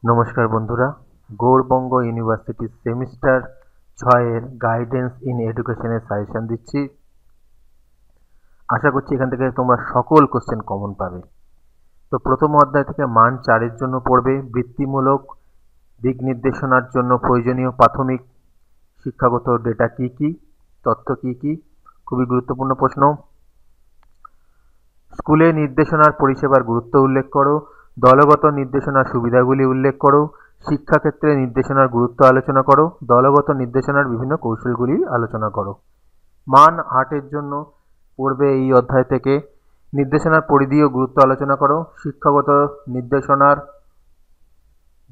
নমস্কার বন্ধুরা, Gourbanga university semester 6 এর গাইডেন্স ইন এডুকেশনের সাজেশন দিচ্ছি। আশা করছি এখান থেকে তোমরা সকল কোশ্চেন কমন পাবে। তো প্রথম অধ্যায় থেকে মান 4 এর জন্য পড়বে বৃত্তিমূলক দিক নির্দেশনার জন্য প্রয়োজনীয় প্রাথমিক শিক্ষাগত ডেটা কি কি, তথ্য কি কি। খুবই গুরুত্বপূর্ণ প্রশ্ন। স্কুলে নির্দেশনার পরিষেবার গুরুত্ব উল্লেখ করো, দলগত নির্দেশনার সুবিধাগুলি উল্লেখ করো, শিক্ষাক্ষেত্রে নির্দেশনার গুরুত্ব আলোচনা করো, দলগত নির্দেশনার বিভিন্ন কৌশলগুলি আলোচনা করো। মান 8 এর জন্য পড়বে এই অধ্যায় থেকে নির্দেশনার পরিধি ও গুরুত্ব আলোচনা করো, শিক্ষাগত নির্দেশনার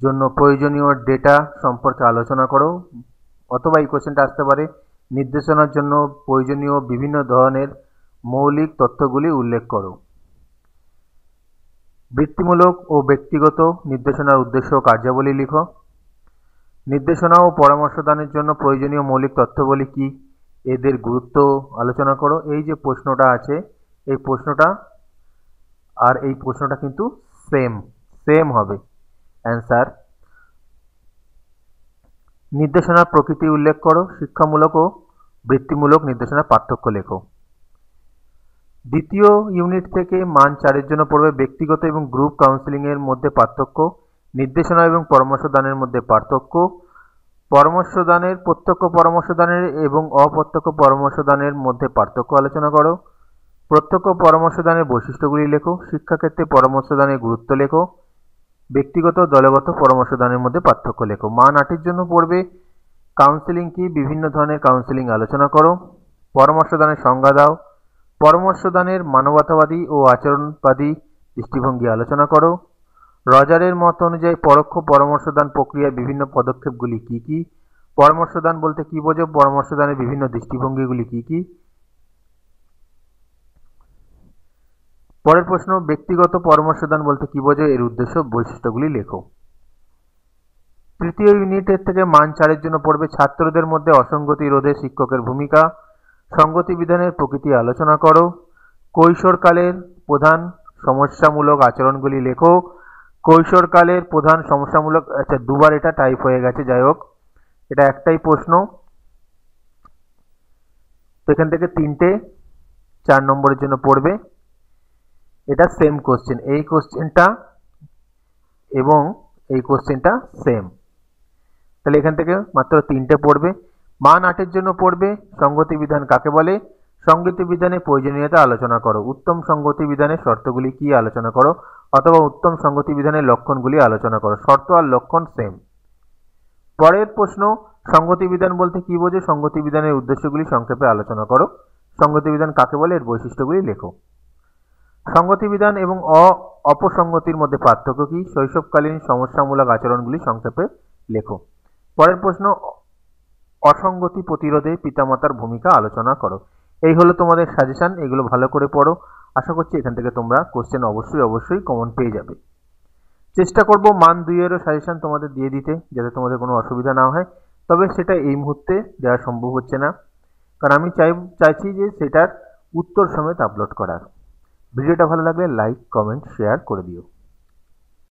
জন্য প্রয়োজনীয় ডেটা সম্পর্কে আলোচনা করো, অথবা এই কোশ্চেনটা আসতে পারে নির্দেশনার জন্য প্রয়োজনীয় বিভিন্ন ধরনের মৌলিক তথ্যগুলি উল্লেখ করো। বৃত্তিমূলক ও ব্যক্তিগত নির্দেশনার উদ্দেশ্য ও কার্যাবলী লিখো। নির্দেশনা ও পরামর্শ দানের জন্য প্রয়োজনীয় মৌলিক তথ্যগুলি কি, এদের গুরুত্ব আলোচনা করো। এই যে প্রশ্নটা আছে, এই প্রশ্নটা আর এই প্রশ্নটা কিন্তু সেম হবে অ্যান্সার। নির্দেশনার প্রকৃতি উল্লেখ করো, শিক্ষামূলক ও বৃত্তিমূলক নির্দেশনার পার্থক্য লেখো। দ্বিতীয় ইউনিট থেকে মান 4 এর জন্য পড়বে ব্যক্তিগত এবং গ্রুপ কাউন্সেলিং এর মধ্যে পার্থক্য, নির্দেশনা এবং পরামর্শ দানের মধ্যে পার্থক্য, পরামর্শ দানের প্রত্যক্ষ পরামর্শ দানের এবং অপ্রত্যক্ষ পরামর্শ দানের মধ্যে পার্থক্য আলোচনা করো। প্রত্যক্ষ পরামর্শ দানের বৈশিষ্ট্যগুলি লেখো, শিক্ষাক্ষেত্রে পরামর্শ দানের গুরুত্ব লেখো, ব্যক্তিগত দলগত পরামর্শ দানের মধ্যে পার্থক্য লেখো। মান 8 এর জন্য পড়বে কাউন্সেলিং কি, বিভিন্ন ধরনের কাউন্সেলিং আলোচনা করো, পরামর্শ দানের সংজ্ঞা দাও, পরামর্শ দানের মানবতাবাদী ও আচরণবাদী দৃষ্টিভঙ্গি আলোচনা করো। রজারের মত অনুযায়ী পরোক্ষ পরামর্শ দান প্রক্রিয়ার বিভিন্ন পদক্ষেপগুলি কি কি, পরামর্শ দান বলতে কি বোঝো, পরামর্শ দানের বিভিন্ন দৃষ্টিভঙ্গিগুলি কি কি। পরের প্রশ্ন, ব্যক্তিগত পরামর্শ দান বলতে কি বোঝো, এর উদ্দেশ্য বৈশিষ্ট্যগুলি লেখো। তৃতীয় ইউনিটের থেকে মান 4 এর জন্য পড়বে ছাত্রদের মধ্যে অসঙ্গতি রোধে শিক্ষকের ভূমিকা, সঙ্গতি বিধানের প্রকৃতি আলোচনা করো, কৈশোরকালের প্রধান সমস্যামূলক আচরণগুলি লেখো। কৈশোরকালের প্রধান সমস্যামূলক, আচ্ছা দুবার এটা টাইপ হয়ে গেছে, যাই হোক এটা একটাই প্রশ্ন, তো এখান থেকে 3টে 4 নম্বরের জন্য পড়বে। এটা সেম কোশ্চেন, এই কোশ্চেনটা এবং এই কোশ্চেনটা সেম, তাহলে এখান থেকে মাত্র 3টে পড়বে। মান 8 এর জন্য পড়বে সঙ্গতি বিধান কাকে বলে, সঙ্গতি বিধানের প্রয়োজনীয়তা আলোচনা করো, উত্তম সঙ্গতি বিধানের শর্তগুলি কি আলোচনা করো, অথবা উত্তম সঙ্গতি বিধানের লক্ষণগুলি আলোচনা করো। শর্ত আর লক্ষণ সেম। পরের প্রশ্ন, সঙ্গতি বিধান বলতে কি বোঝো, সঙ্গতি বিধানের উদ্দেশ্যগুলি সংক্ষেপে আলোচনা করো, সঙ্গতি বিধান কাকে বলে, এর বৈশিষ্ট্যগুলি লেখো। সঙ্গতি বিধান এবং অপসঙ্গতির মধ্যে পার্থক্য কি, শৈশবকালীন সমস্যামূলক আচরণগুলি সংক্ষেপে লেখো। পরের প্রশ্ন, অসঙ্গতি প্রতিরোধে পিতামাতার ভূমিকা আলোচনা করো। এই হলো তোমাদের সাজেশন, এগুলো ভালো করে পড়ো। আশা করছি এখান থেকে তোমরা কোশ্চেন অবশ্যই কমন পেয়ে যাবে। চেষ্টা করব মান 2 এরও সাজেশন তোমাদের দিয়ে দিতে, যাতে তোমাদের কোনো অসুবিধা না হয়, তবে সেটা এই মুহূর্তে দেওয়া সম্ভব হচ্ছে না, কারণ আমি চাইছি যে সেটার উত্তর সমেত আপলোড করার। ভিডিওটা ভালো লাগলে লাইক, কমেন্ট, শেয়ার করে দিও।